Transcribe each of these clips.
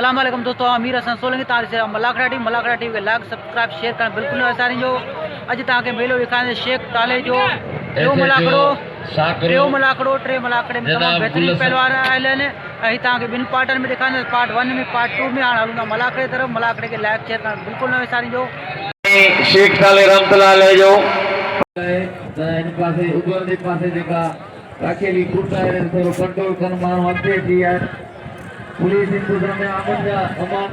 अस्सलाम वालेकुम दोस्तों, अमीर हसन सोलंकी तारीख से मलाखड़ा टीवी के लाइक सब्सक्राइब शेयर करना बिल्कुल न विसारिजो। जो अज तक मेलो दिखाने शेख ताले जो मलाखड़ो टे मलाखड़े में तमाम बेहतरीन पहलवान आयल आहिनि। बिन पार्टन में दिखाने पार्ट 1 में पार्ट 2 में हाँ हलूंगा मलाखड़े तरफ। मलाखड़े के लाइक शेयर करना बिल्कुल न विसारिजो। शेख ताले रहमतुल्लाह जो इन पासे उबर दे पासे जेका अकेली कुटा है थोरो कंट्रोल कर मानो अॻिते थी है। पुलिस इंतजाम में अमन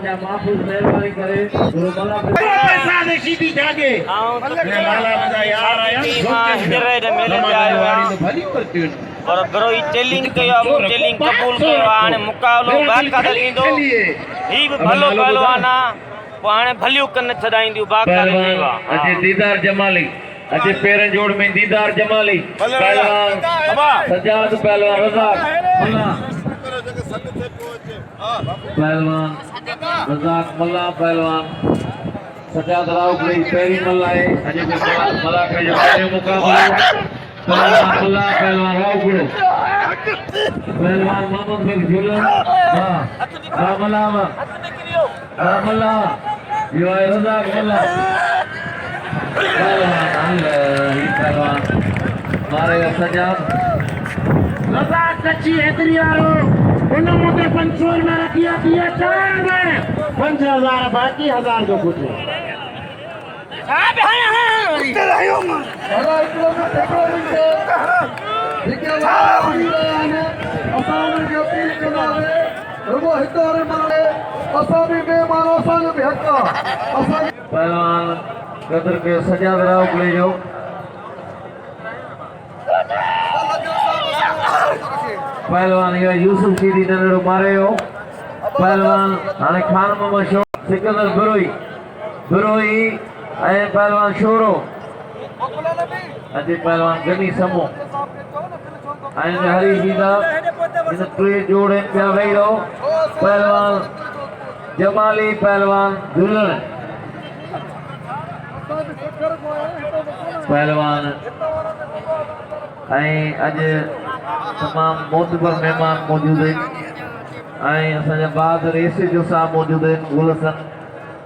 जा महफूज मेहरबानी करे थोरो मला पैसा दे सीधी जागे मैं माला बजा यार आया हिंदरे मेले पे आयो तो भली करती और बरो ई टेलिंग कयो मु टेलिंग कबूल कयो हाने मुकाबलो बाकायदा थींदो ही भी भलो पहलवान आ हाने भलियो कन छडाईंदियो बाकायदा थींदो। अजे दीदार जमाली अजे पेरन जोड़ में दीदार जमाली पहलवान सजाद पहलवान रज़ाक मल्ला पहलवान रज़ाक मल्ला पहलवान सजाद राव के पेरी मल्ला है। अजे मल्ला के जो पहले मुकाबला पहलवान मल्ला पहलवान राव गुड़ो पहलवान मोहम्मद बेग झूलन हां मल्ला यो है रज़ाक मल्ला पहलवान मारेगा सजाद रज़ाक कच्ची हेतरी वालो उन मुझे 500 में रखिया दिया 4 में 5000 बाकी 1000 जो कुछ हां चल आयो मां अरे इतना में टेक्नोलॉजी देखिए असां जो अपील करावे रुगो हितोरे मारे असां भी बेमानो असां जो भी हक असां पहलवान कदर के सजाद राव के जो पहलवान ये यूसुफ सीधी नरो मारे हो पहलवान हाने खान मोहम्मद शो सिकंदर बुरोई ए पहलवान शोरो अजे पहलवान गनी समो आइन हरी सीधा इन ट्रे जोड़े पे वही रहो पहलवान जमाली पहलवान दुल्हन पहलवान अज तमाम मोतबर मेहमान मौजूद हैं। बहादुर एसी जो साहब मौजूद हैं, गुलसन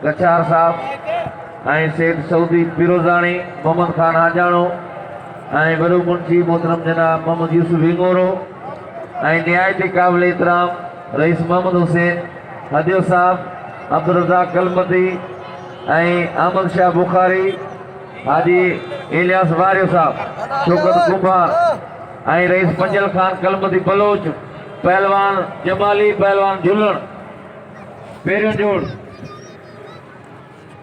गचार साहब सेठ सऊदी फिरोजानी मोहम्मद खान हाजानो बड़ो मुंशी मोहतरम जनाब मोहम्मद यूसुफ विंगोरो निहायती काबिल एहतराम रईस मोहम्मद हुसैन हदियो साहब अब्दुल रज़ाक कलमती अहमद शाह बुखारी हाजी इलियास वारियो साहब शौकत कुमार रईस पंजल खान कलमती बलोच पहलवान जमाली पहलवान झूलन पेरियों जोड़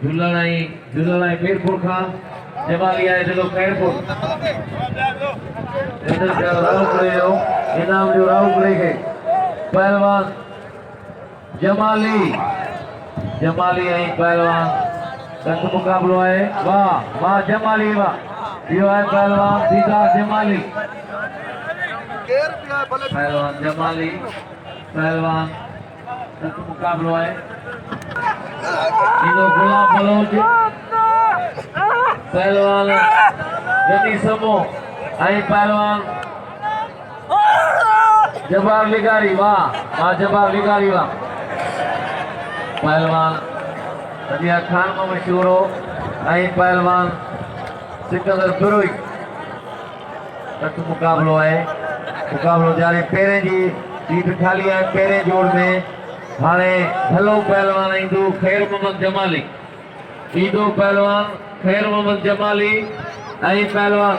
झूलन मीरपुर खान जमाली आए दिलो खैरपुर इनाम जो राव के पहलवान जमाली पहलवान तक मुकाबलो है वाह जमाली वाह यो है पहलवान दीदार जमाली पहलवान तक मुकाबलो है इनो गुलाम बलोच पहलवान गनी समो पहलवान जबार लिगारी वाह जबार लिगारी वाह पहलवान सदिया खान में मशहूर हो पहलवान सिकंदर बुरोई तक मुकाबलो है जारी पेरे जी सीट खाली है पेरे जोड़ में हाने भलो पहलवान इंदो खैर मोहम्मद जमाली ईदो पहलवान खैर मोहम्मद जमाली पहलवान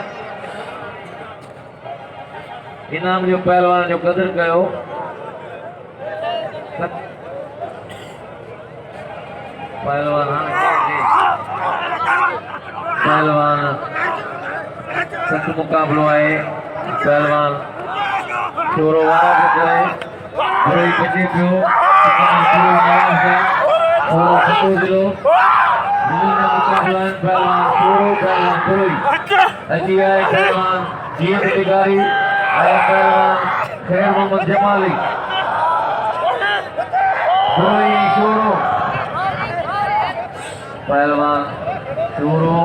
इनाम जो पहलवान जो कदर कयो पहलवान सख्त मुकाबलो है पहलवान छोरो वारा है बड़ी बजे पियो और दिलो मुकाबला है पहलवान छोरो पहलवान बुरोई अजी है पहलवान जीत अधिकारी पहलवान खैर मोहम्मद जमाली बुरोई छोरो पहलवान छोरो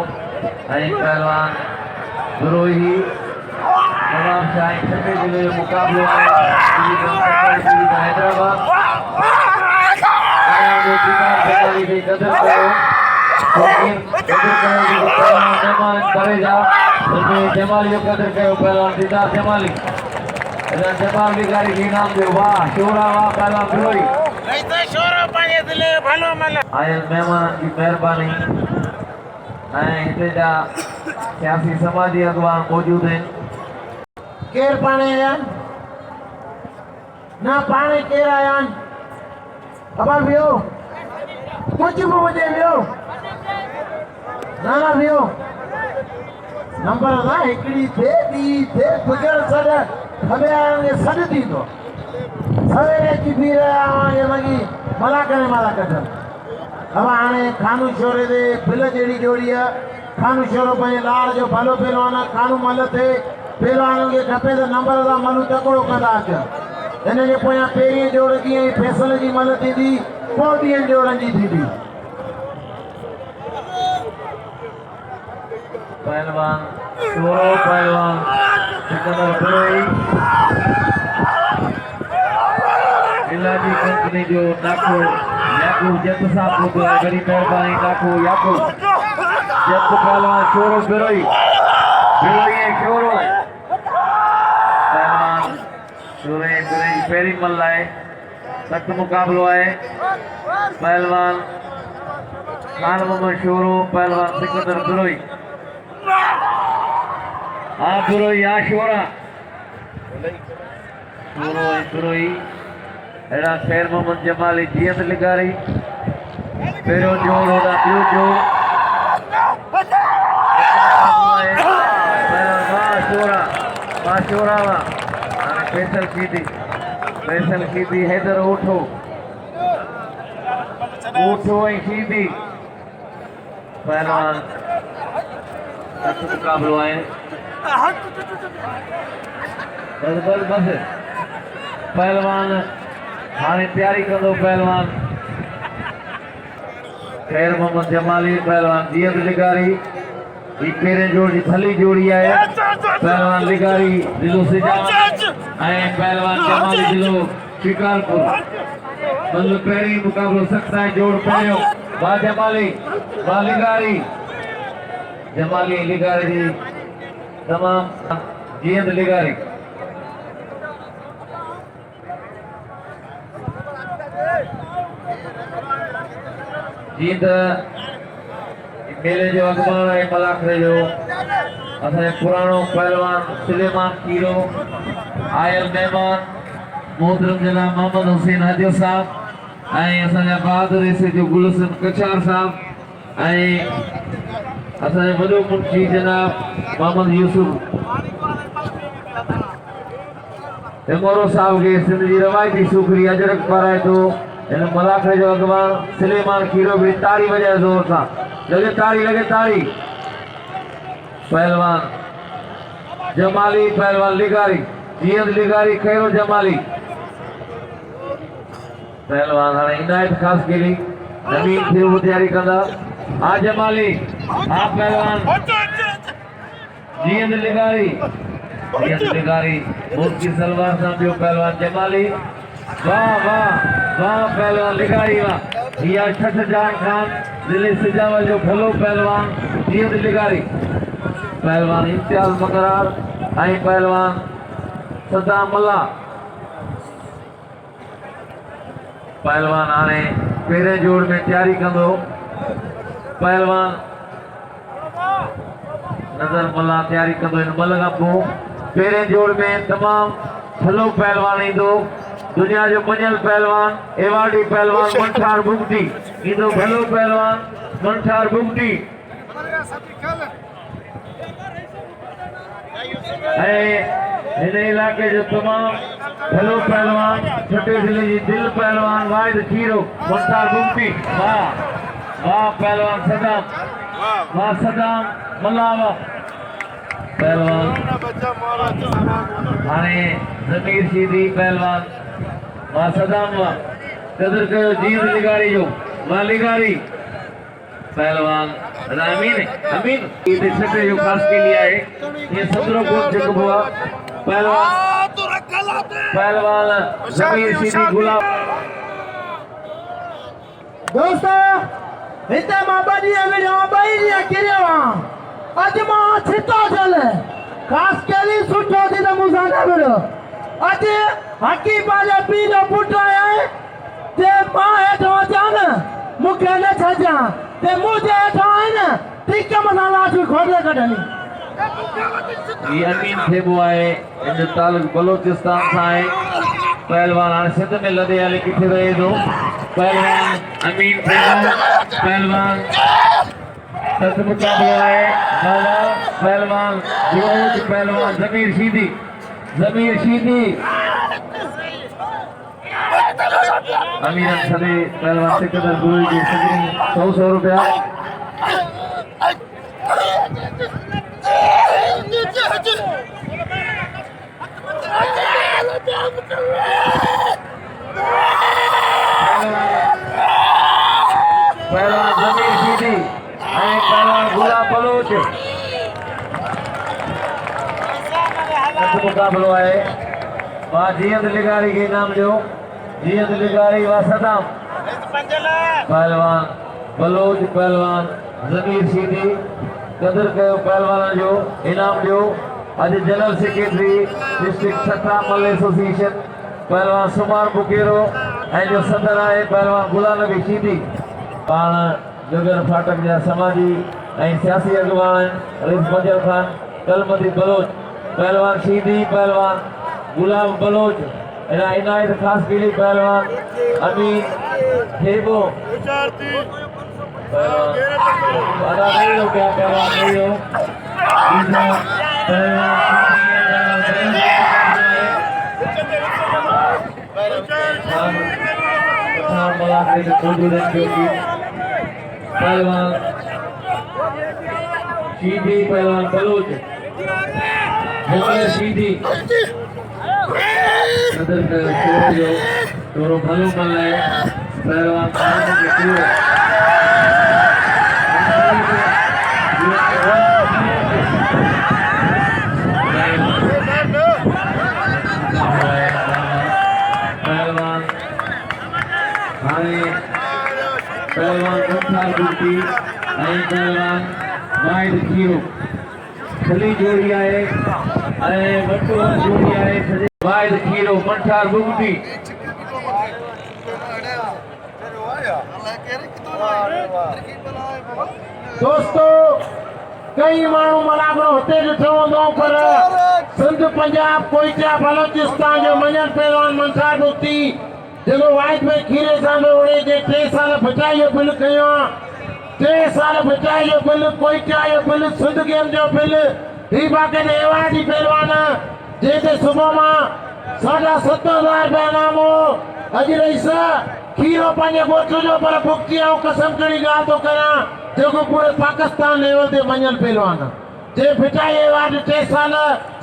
पहलवान बुरोई नवाब शाह छठे जिले मुकाबले हैदराबाद पहलवान को जितान जमाली की कदर करो कदर करो पहलवान जमाल करेगा उसमें जमाली को कदर करो पहलवान जितान जमाली जमाल लिगारी की नाम दे वाह शोरा वाह पहलवान फिरोई नहीं तो शोरा पाए दिले भलो मल आयल मेहमान की मेहरबानी हिते जा सियासी समाजी अगवान मौजूद हैं केर पाने आयान ना पाने केर आयान ख़बर वियो कुछ भी मुझे वियो ना वियो नंबर ना हिकड़ी थे दी थे गुजर सद हमें आएंगे सद दी तो सवेरे की भी रहा आवांगे लगी मला कर अब आने खानू शोरे दे बिल जेड़ी जोड़ी है खानू शोरो पे लाल जो भलो पहलवान खानू मल थे पहलवान के खपे तो नंबर दा मनु तकड़ो कंदा अचनि इन जे पोयां पहिरीं जोड़ कीअं फैसल जी मल थींदी पोइ ॿियनि जोड़नि जी थींदी पहलवान शोरो पहलवान सिकंदर फिरोई इलाजी कंपनी जो नाको याकूब जत साहब को बड़ी मेहरबानी नाको याकूब जत पहलवान शोरो फिरोई शोरो पहलवान शोरे फिरोई पेरी मल है सख्त मुकाबलो है पहलवान खान मोहम्मद शोरो पहलवान सिकंदर फिरोई फिरोई शोरा शोरो फिरोई एड़ा खैर मोहम्मद जमाली जीअत लिगारी पहिरियों जोड़ होदा ॿियो जोड़ मां शोरा हाणे फैसल कीदी हैदर ओठो ऐं कीदी पहलवान सख्त मुकाबलो आहे बस पहलवान हाणे तैयारी कंदो पहलवान खैर मोहम्मद जमाली पहलवान जीअत लिगारी ही पहिरें जोड़ जी थली जोड़ी आहे पहलवान लिगारी जिलो सिजावत ऐं पहलवान जमाली जिलो शिकारपुर मतलब पहिरीं मुकाबलो सख्त आहे जोड़ पहिरियों बा जमाली बा लिगारी जमाली लिगारी जी तमाम जीअत लिगारी जीत मेले जो अखबार है मलाखरे जो असांजो पुराणो पहलवान सुलेमान कीरो आयल मेहमान मोहतरम जनाब मोहम्मद हुसैन हदियो साहब ऐं असांजा बहादुर ऐसे जो गुलशन कछार साहब ऐं असांजो वॾो मुंशी जनाब मोहम्मद यूसुफ एमोरो साहब के सिंध जी रवायती सूखड़ी अजरक पाराए तो इन मलाखरे जो अगवान सुलेमान कीरो भी ताड़ी बजाए जोर सां लगे ताड़ी पहलवान जमाली पहलवान लिगारी जीअत लिगारी खैरो जमाली पहलवान हाणे इनायत खास केली जमीन थे वो तैयारी कंदा जमाली पहलवान जीअत लिगारी मुल्की सलवार सां ॿियो पहलवान जमाली वाह पहलवान लिगारी वाह या छठ जान खान दिल्ली सिजावल जो भलो पहलवान जीअत लिगारी पहलवान इम्तियाज मकरार ऐं पहलवान सदाम मल्ला पहलवान हाणे पहिरें जोड़ में तैयारी कंदो पहलवान नज़र मल्ला तैयारी कंदो इन मल खां पोइ पहिरें जोड़ में तमाम भलो पहलवान ईंदो दुनिया जो मञल पहलवान एवार्डी पहलवान मंठार बुगटी ईंदो भलो पहलवान मंठार बुगटी इन इलाके जो तमाम भलो पहलवान छठे जिले जी दिल पहलवान वाहिद खीरो मंठार बुगटी वाह पहलवान सदाम मल्ला पहलवान हाणे ज़मीर सीधी पहलवान मां सदाम कदर कयो जीअत लिगारी जो मां लिगारी पहलवान अमीन ये छठे जो खास के लिए है ये 17 को चुका हुआ पहलवान ज़मीर सीधी गुलाब दोस्तों हिते मां ॿ ॾींहं विड़ियो 2 ॾींहं किरियो अॼु मां छितो चले ख़ासि केली सुठो थी त मूंसां न विड़ियो अॼु हकी पंहिंजे पीउ जो पुटु आया ते मां हेठो अचां न मूंखे न छॾिजां ते मुंहिंजे हेठो आहे न टीक मथां लाशूं खोले कढणी ये अमीन थेबो आहे इन तालुक बलोचिस्तान सां आहे पहलवान हाणे सिंध में लदे हले किथे रहे थो पहलवान अमीन थेबो पहलवान सत मुकाबलो आहे बाबा पहलवान जोज पहलवान ज़मीर शीदी अमीरन सदे पहलवान सिकंदर गुल जी सगरी 100 रुपया पहलवान ज़मीर शीदी पहलवान गुलाब बलोच मुकाबलो है मां जीअं लिगारी के नाम जो जीअं लिगारी वा सदाम पहलवान बलोच पहलवान ज़मीर शीदी कदर कयो पहलवान जो इनाम जो अज जनरल सेक्रेटरी डिस्ट्रिक्ट छत्रा मल एसोसिएशन पहलवान सुमार बुकेरो जो सदर है पहलवान गुलाम नबी शीदी पान जगर फाटक जा समाजी सियासी अगवान रईस मंजर खान कलमदी बलोच पहलवान शीदी पहलवान गुलाम बलोच इनायत खास पीली पहलवान अमीन थेबो पहलवान नहीं हो क्या पहलवान नहीं हो पहलवान शीदी पहलवान बलोच शीदी कदर कर तोरो भलो मन है पहलवान पहलवान पहलवान कंठार गुटी पहलवान वाइड खीरो खली जोड़ी आए वटो जोड़ी आए वाइड खीरो कंठार गुटी दोस्तों कई माण्हू मलागरो हुते ॾिठो हूंदो पर सिंध पंजाब कोईटा बलोचिस्तान जो मञण पहलवान मंसार मुफ्ती जेको वाइट में खीरे सां उड़े जे 3 साल बचाई जो बिल कयो 3 साल बचाई जो बिल कोईटा जो बिल सिंध गेम जो बिल ही बाक़ाइदे एवार्डी पहलवान जेते सुबह मां 7,500 रुपया इनाम हो अॼु रईस खीरो पंहिंजे ॻोठ जो पर भुगती ऐं कसम कड़ी ॻाल्हि थो कयां जेको पूरे पाकिस्तान लेवल ते मञल पहलवान जे फिटाई एवार्ड 3 साल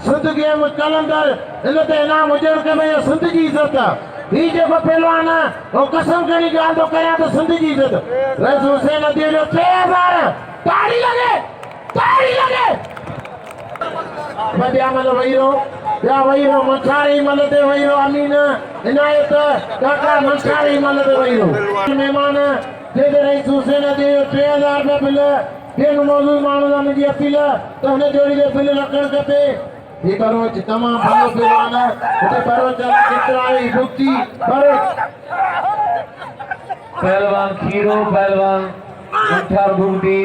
सिंध गेम कलंदर इन ते इनाम हुजण खपे सिंध जी इज़त ही जेको पहलवान ऐं कसम कड़ी ॻाल्हि थो कयां त सिंध जी इज़त रईस हुसैन अदीअ जो 3000 ताड़ी लगे ॿिया मल वही रहो मंछारी मल ते वही रहो अमीन इनायत काका मंछारी मल ते वही रहो मेहमान जेके रईस हुसैन अदीअ जो 3000 रुपया बिल ॿियनि मौजूद माण्हुनि सां मुंहिंजी अपील त हुन जोड़ी जो बिल रखणु खपे ही बरोच तमामु भलो पहलवान हुते बरोच केतिरा ई भुगती पहलवान खीरो पहलवान कंठार गुटी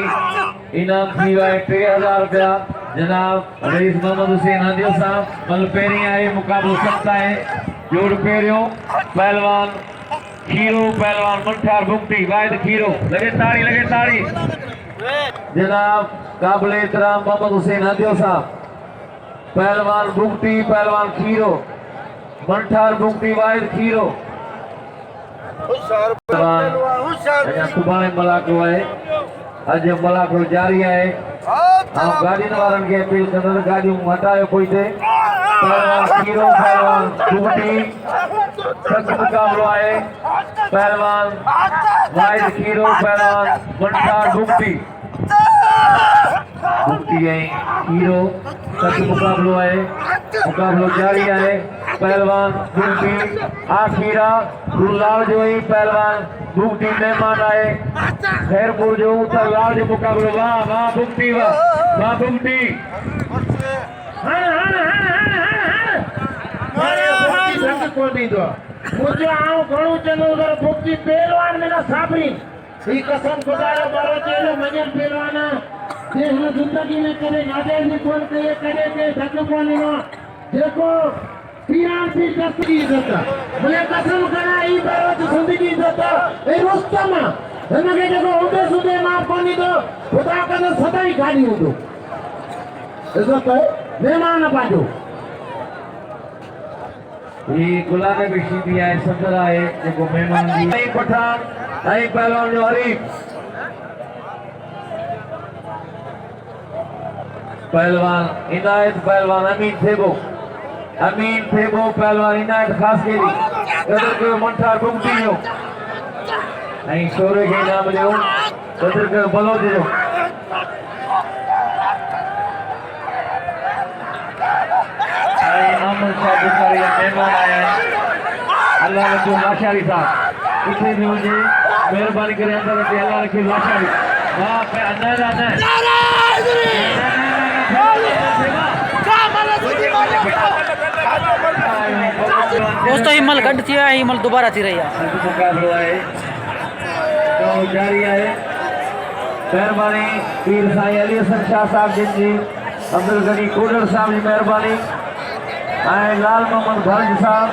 इनाम थी वियो आहे 3000 रुपया जनाब रईस मोहम्मद हुसैन हदियो साहब मल पहिरीं आहे मुक़ाबलो सख़्त आहे जोड़ पहिरियों पहलवान खीरो पहलवान कंठार गुटी वाहिद खीरो लगे ताड़ी जनाब काबिल एहतराम मोहम्मद हुसैन हदियो साहब पहलवान गुटी पहलवान खीरो कंठार गुटी वाहिद खीरो सुभाणे मलाको आहे अॼु मलाको जारी आहे हम गाड़ियुनि वारनि खे अपील कंदड़ गाड़ियूं हटायो कोई थे पहलवान खीरो पहलवान गुटी सख़्त मुक़ाबलो आहे पहलवान वाहिद खीरो पहलवान कंठार गुटी ऐं खीरो सख़्त मुक़ाबलो आहे मुक़ाबलो जारी आहे पहलवान बुगटी आखिरा लाल जोई पहलवान बुगटी मेहमान आए खैरपुर जो उत्तर लाल जो मुकाबलो वाह वाह बुगटी वाह बुगटी कोन ॾींदो मुंहिंजो आऊं घणो चङो अगरि बुगटी पहलवान में न साबरी ही कसम खुदा जो बारो चेलो मञल पहलवान जे हिन ज़िंदगी में कॾहिं नादेज़ी कोन कई कॾहिं कंहिं धक कोन ॾिनो जेको पीआरपी दस्त की इज़त मुझे कसम करा ई बारो ज़िंदगी इज़त ए रुस्तम हिनखे जेको उदे सुदे मां कोन ॾींदो खुदा कंदो सदाई खाली हूंदो इज़त आहे महिमान पंहिंजो ये गुलाब भी सीधी है सदर है जो मेहमान जी नहीं पठान नहीं पहलवान जो हरीफ पहलवान इनायत पहलवान अमीन थेबो पहलवान इनायत खास के लिए कदर के मंठार बुगटी जो नहीं शोरे के नाम जो कदर के बलोच जो अमन शाह बुखारी मेहमान आया है अल्लाह रखो लाशारी साहब किथे भी हुजे मेहरबानी करे अंदर रखे अल्लाह रखे लाशारी वाह पे अंदर आना है दोस्तों हिमल गड थी है हिमल दोबारा थी रही है मुकाबलो है तो जारी है मेहरबानी पीर साईं अली हसन शाह साहब जिन जी अब्दुल गनी कोडर साहब जी मेहरबानी लाल मोहम्मद भरज साहब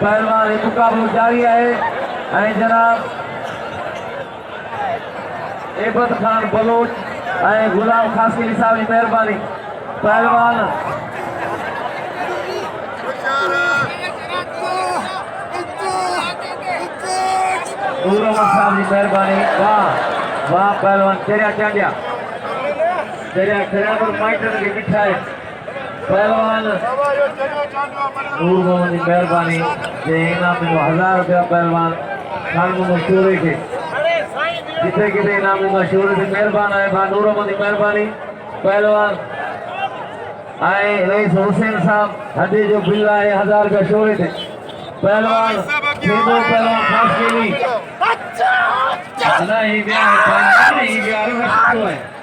पहलवान मुकाबलो जारी है जनाब एबत खान बलोच गुलाम खासकी साहब की मेहरबानी पहलवान साहब की मेहरबानी वाह वाह पहलवान चरिया चांडिया चरिया खड़ा पर माइटर के बिठा है पहलवान नूर मोहम्मद की मेहरबानी जे इनाम में 1000 रुपया पहलवान खान मशहूर के किथे किथे इनाम में मशहूर से मेहरबान है भा नूर मोहम्मद की मेहरबानी पहलवान आए रईस हुसैन साहब हदी जो बिल्ला है 1000 रुपया शोरे थे पहलवान खेदो पहलवान खास के लिए ना ही ब्याह नहीं ब्याह रखतो है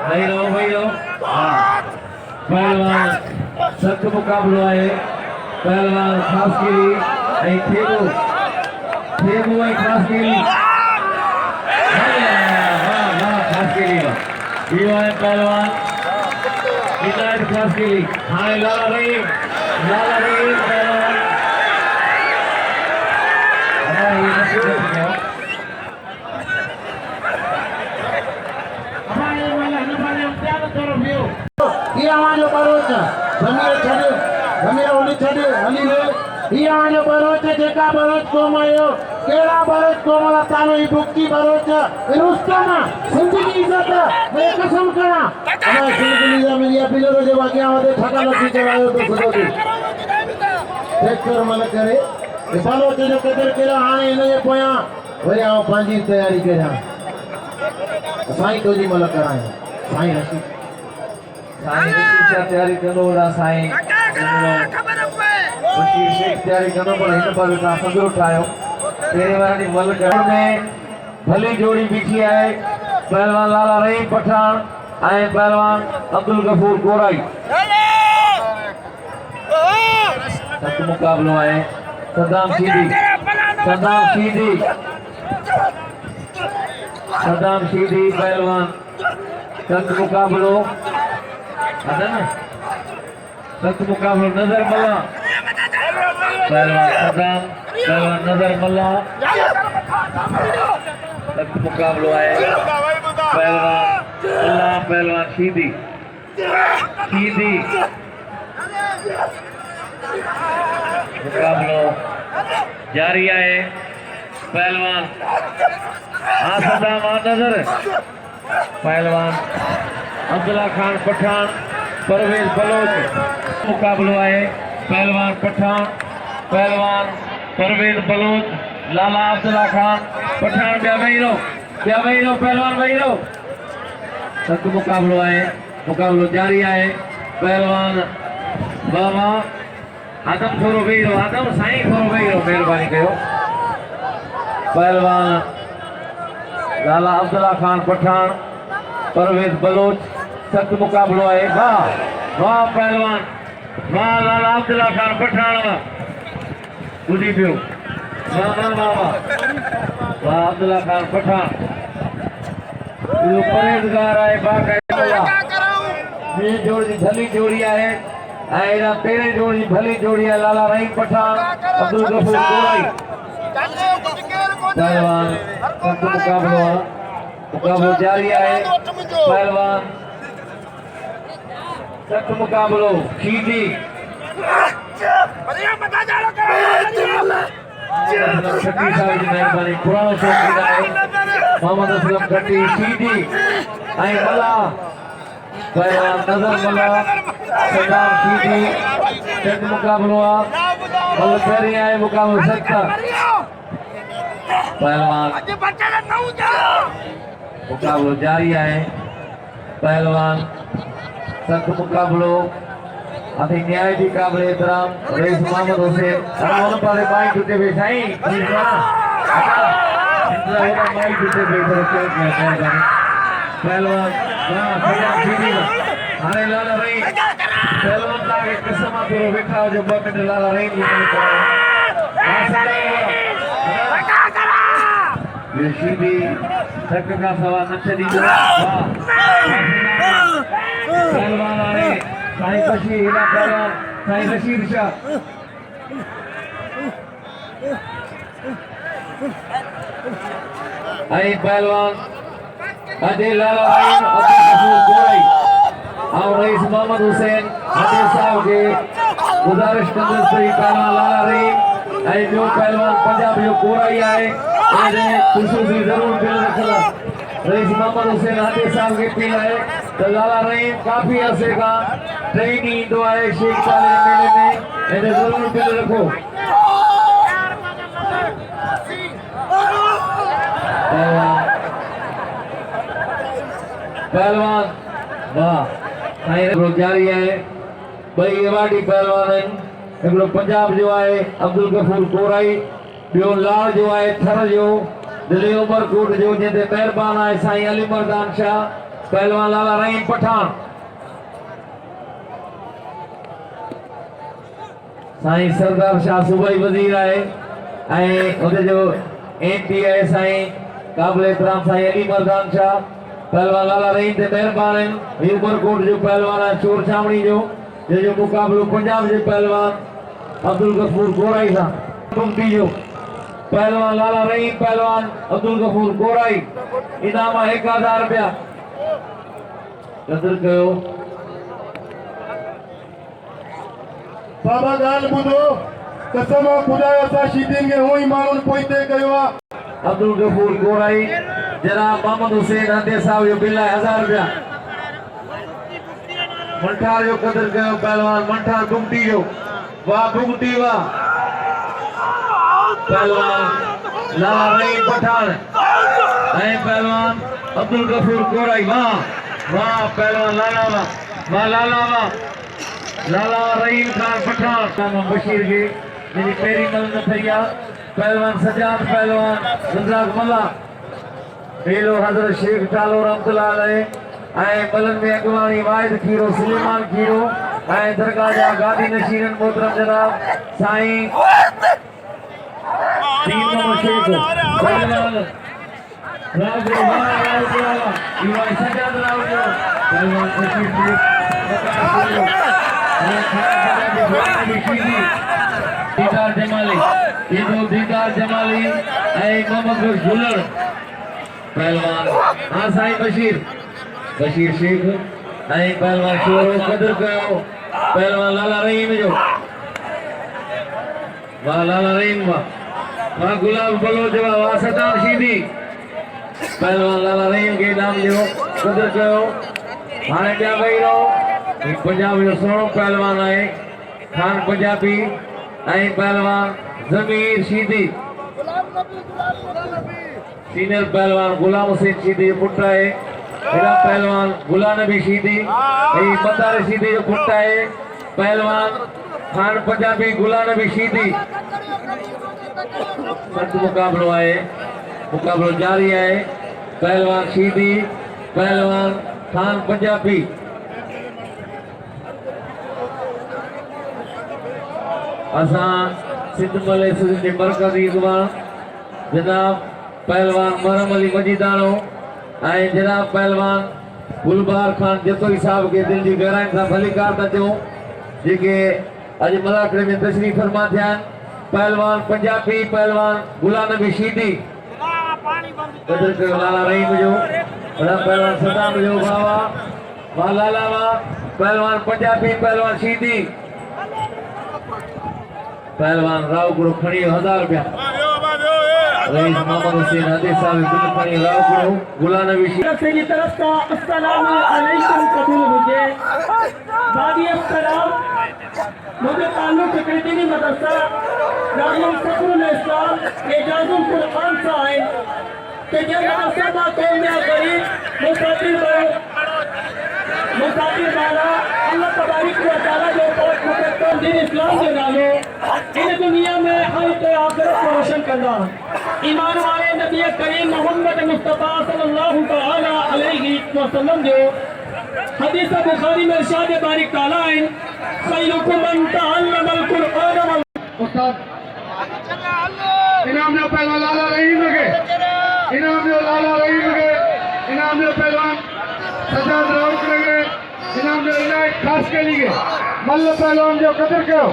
भाई लो हाँ पहलवान सख्त मुकाबलो है पहलवान खास के लिए थेबो खास के लिए खास के लिए ये है पहलवान इनायत खास के लिए हाँ लाला रहीम पहलवान ये हमारे बरोच जमीर छड़े जमीर ओली छड़े हली ले ये हमारे बरोच जेका बरोच कोम आयो केड़ा बरोच कोम ला तानो ई बुक्ति बरोच रुस्तम जिंदगी इज्जत मैं कसम करा मैं जिंदगी जा मेरी बिलो जे वाक्या होते ठका लगी चलायो तो खुदो दी देख कर मन करे बरोच जो कदर केरा हाने इने पोया वरी आओ पांजी तैयारी करा साईं तो जी मल कराए साईं हसी साईं की तैयारी करो ला साईं बशीर शेख तैयारी करो पर इन पर का संदर उठायो तेरे वाली मल कर में भली जोड़ी बिठी है पहलवान लाला रहीम पठान आए पहलवान अब्दुल गफूर गोराई तक मुकाबलो है सदाम सीधी पहलवान तक मुकाबलो सख्त मुकाबलो नजर मल्ला पहलवान सदाम पहलवान नजर मल्ला सख्त मुकाबलो है पहलवान अल्लाह पहलवान सीधी मुकाबलो जारी है पहलवान सदाम नजर पहलवान अब्दुल्ला खान पठान परवेज बलोच मुकाबलो है पहलवान पठान पहलवान परवेज बलोच लाला अब्दुल्ला खान पठान क्या वही रहो पहलवान वही रहो सख्त मुकाबलो है मुकाबलो जारी है पहलवान बाबा आदम थोरो वेही रहो, आदम साईं थोरो वेही रहो, महिरबानी कयो। पहलवान लाला अब्दुल्ला खान पठान, परवेज बलोच, सख्त मुकाबलो है। वाह वाह पहलवान, वाह लाला अब्दुल्ला खान पठान, वाह बुझी पियो, वाह वाह वाह वाह वाह अब्दुल्ला खान पठान जो परहेज़गार है, बाक़ायदा ये जोड़ी भली जोड़ी है। ऐं तेरे जोड़ी भली जोड़ी है, लाला रहीम पठान, अब्दुल गफूर गोराई। पहलवान सख्त मुकाबलो है, मुकाबलो जारी है। पहलवान सख्त मुकाबलो शीदी शक्ति साहब जी मेहरबानी, पुरानो शौक़ीन आहे मोहम्मद असलम खट्टी शीदी ऐं मला पहलवान नज़र मला सदाम शीदी। सख्त मुकाबलो आहे, मल पहिरीं आहे मुकाबलो सख्त। पहलवान मुकाबलो जारी है। पहलवान सख्त मुकाबलो अभी न्याय जी काबिल एहतराम रईस मोहम्मद हुसैन सामने पाले माइक टूटे पे साईं माइक टूटे पे पहलवान सजाम सीधी हाणे लाला रहीम पहलवान ताके कसम पूरो वेठा जो 2 मिनट लाला रहीम जी ये सीधी सख्त का सवाल न छड़ी पहलवान आए साईं बशीर हिना पहलवान साईं बशीर शाह आई पहलवान अजय लाला रहीम अब्दुल गफूर गोराई और रईस मोहम्मद हुसैन अजय साहब के गुजारिश कंदे सही पहलवान लाला रहीम आई जो पहलवान पंजाब जो गोराई आए इन्हें खुशूसी जरूर दिल रखना। रईस मोहम्मद हुसैन अजय साहब के पील है तो लाला रहीम काफी अरसे का ट्रेनी इंदो है शेख साले मेले में, इन्हें जरूर दिल रखो। पहलवान वाह साईं जारी है। भाई एवाडी पहलवान है पंजाब जो है अब्दुल गफूर गोराई, बियो लाल जो है थर जो दिल्ली उमरकोट जो जिते मेहरबान है साईं अली मर्दान शाह। पहलवान लाला रहीम पठान साईं सरदार शाह सूबाई वजीर है जो MP है साईं काबिल एहतराम साईं अली मर्दान शाह। पहलवान लाला रहीम ते मेहरबान है। उमरकोट जो पहलवान है चोर छावनी जो मुकाबलो पंजाब जो पहलवान अब्दुल गफूर गोराई सां टुमटी जो पहलवान लाला रहीम पहलवान अब्दुल गफूर गोराई इनाम 1000 रुपया कदर कयो। बाबा गाल बुधो कसम खुदा असा शीदीन के हुई मानुन पोइते कयो आ अब्दुल गफूर गोराई जनाब मोहम्मद हुसैन हंदे साहब जो बिल 1000 रुपया। मंठार जो कदर कयो पहलवान मंठार दुमटी जो वाह दुमटी वाह पहलवान लाला रहीम पठान ऐं पहलवान अब्दुल गफूर गोराई वाह वाह पहलवान लाला वाह लाला वाह लाला रहीम खान पठान नाम बशीर के मेरी पेरी मल न थैया। पहलवान सजाद पहलवान रज़ाक मल्ला बेलो हजरत शेख टालो रहमतुल्लाह अलैह ऐं मलन में अगवानी वाहिद खीरो सुलेमान खीरो ऐं दरगाह जा गादी नशीरन मोहतरम जनाब साईं तीन शेख पहलवान राजू इवाई सजाद रावजो पहलवान बशीर दीदार जमाली ये दो दीदार जमाली ऐं मोहम्मद गुलर पहलवान हाँ साईं बशीर शेख ऐं पहलवान शोरो कदर कयो पहलवान लाला रहीम जो वाह लाला रहीम वाह गुलाब बलोच वाह सदाम शीदी पहलवान लाला रहीम के नाम जो कदर कयो। हाणे क्या वही रहो पंजाब जो सोनो पहलवान है खान पंजाबी ऐं पहलवान जमीर शीदी सीनियर पहलवान गुलाम हुसैन शीदी जो पुट है। हेड़ा पहलवान गुलाम नबी शीदी मतार शीदी जो पुट है पहलवान खान पंजाबी गुलाम नबी शीदी सख्त मुकाबलो है, मुकाबलो जारी है। पहलवान शीदी पहलवान खान पंजाबी असा सिंध मलेशिया के मरकजी अगवान जनाब पहलवान मरम अली मजीदानो ऐं जनाब पहलवान गुलबार खान जतोई साहब के दिल की गहराई से भलीकार था चूं जेके अज मलाखड़े में तशरीफ फरमा थे। पहलवान पंजाबी पहलवान गुलाम नबी शीदी कदर कयो लाला रहीम जो पहलवान सदाम जो बाबा वाह लाला वाह। पहलवान पंजाबी पहलवान शीदी पहलवान राव गुरु खड़ी 1000 रुपया रईस मोहम्मद हुसैन हदी साहब गुरु खड़ी राव गुरु गुलाम नबी शीदी की तरफ का अस्सलाम अलैकुम कबूल मुझे बादी अस्सलाम मुझे ताल्लुक कृतिनी मदरसा राहुल सफरुल इस्लाम एजाजुल कुरान साहिब के जब मदरसा का कौमिया करी मुसाफिर वाला अल्लाह तबारक व तआला जो पाक मुकद्दस दिन इस्लाम के नालो इन दुनिया में हालत आखिरत को रोशन करना ईमान वाले नबी करीम मोहम्मद मुस्तफा सल्लल्लाहु तआला अलैहि वसल्लम जो हदीस बुखारी में इरशाद बारिक ताला है खैरुकुम मन तअल्लमल कुरआन वल उस्ताद इनाम जो पहलवान लाला रहीम के इनाम जो लाला रहीम के इनाम जो पहलवान सजाद राउत लगे इनाम जो इनायत खास के लिए मल्ल पहलवान जो कदर कयो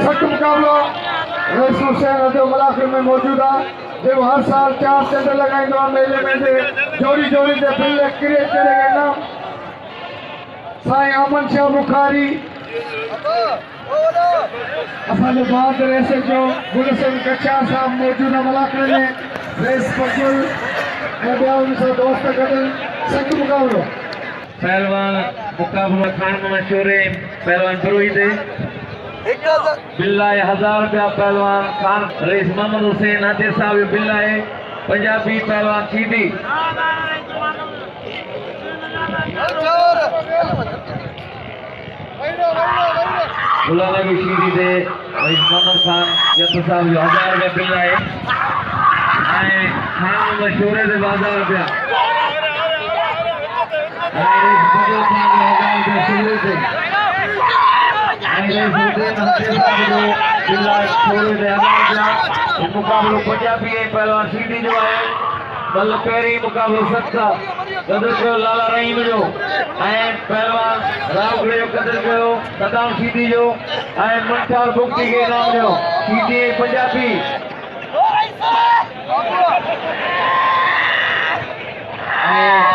सख्त मुकाबलो रईस हुसैन जो मलाखिर में मौजूद है जो हर साल 4 चंड लगाइंदो मेले में जोड़ी जोड़ी से बिल क्रिएट करेगा नाम साईं अमन शाह बुखारी असांजे बाद रेस जो गुलशन कच्छा साहब मौजूद है मलाखिर में रेस पकुल ऐं ॿिया उन सां दोस्त गॾु सख्त मुकाबलो पहलवान मुकाबला खान मशहूर पहलवान फरोहित बिल्ला 1000 रुपया पहलवान खान रईस मोहम्मद हुसैन हदी साहब बिल्ला है। पंजाबी पहलवान शीदी गुलाम नबी शीदी दे रईस मोहम्मद खान जत साहब 1000 रुपया बिल्ला है। खान मशहूर दे 1000 रुपया मुकाबलो पंजाबी पहलवान शीदी जो है मतलब पहिरीं मुकाबलो सख्त कदर कयो लाला रहीम जो पहलवान रावगढ़ जो कदर कयो सदाम शीदी जो मुनतार बुक्ति के नाम जो शीदी पंजाबी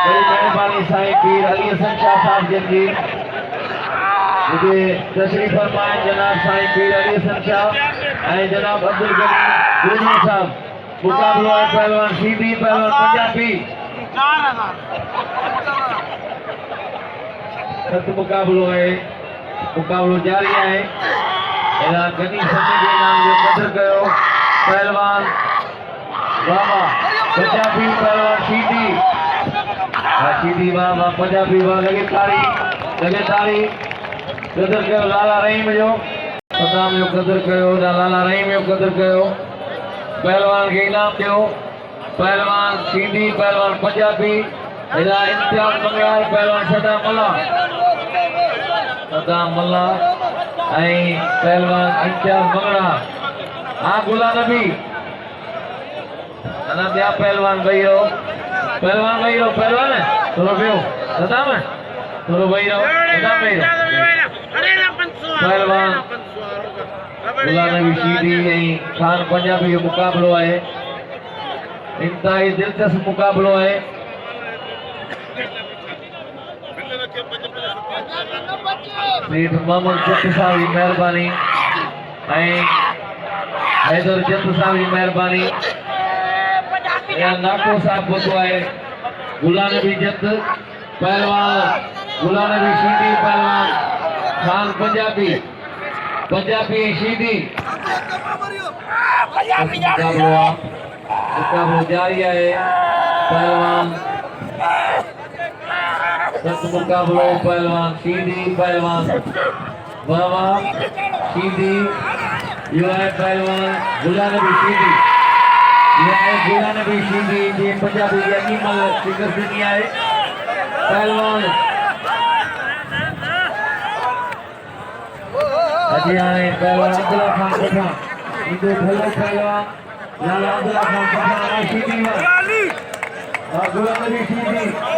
बड़ी मेहरबानी साईं पीर अली हसन शाह साहब जन जी मुझे तशरीफ फरमाए जनाब साईं पीर अली हसन शाह जनाब अब्दुल गनी गुरु साहब। मुकाबलो है पहलवान शीदी पहलवान पंजाबी सख्त मुकाबलो है, मुकाबलो जारी है। गनी समी के नाम जो कदर कयो पहलवान बाबा पंजाबी पहलवान शीदी शीदी बाबा पंजाबी बाबा लगे तारी कदर कयो लाला रहीम जो सदाम जो कदर कयो लाला रहीम जो कदर कयो पहलवान के इनाम दो पहलवान शीदी पहलवान पंजाबी इम्तियाज मंगलार पहलवान सदाम मल्ला पहलवान इम्तियाज मंगला हाँ गुलाम नबी अना दिया पहलवान भाई रहो पहलवान थोड़ा पियो सदाम थोड़ा भाई रहो सदाम भाई पहलवान गुलाम नबी शीदी खान पंजाबी जो मुकाबलो है इंतहाई दिलचस्प मुकाबलो है। सेठ मोहम्मद जत साहब की मेहरबानी हैदर जत साहब की मेहरबानी नाको साहब बोतो है गुलाम नबी जत पहलवान गुलाम नबी शीदी पहलवान खान पंजाबी शीदी मुकाबलो जारी है पहलवान मुकाबलो पहलवान सीधी पहलवान बाबा सीधी युवा पहलवान गुलाम नबी सीधी गुलाम नबी सीधी ये पंजाबी अकीमल शिखर दुनिया है पहलवान अजय आए पहलवान अब्दुल्ला खान पठान हिंदू भलो पहलवान लाला अब्दुल्ला खान पठान सीधी और गुलाम नबी सीधी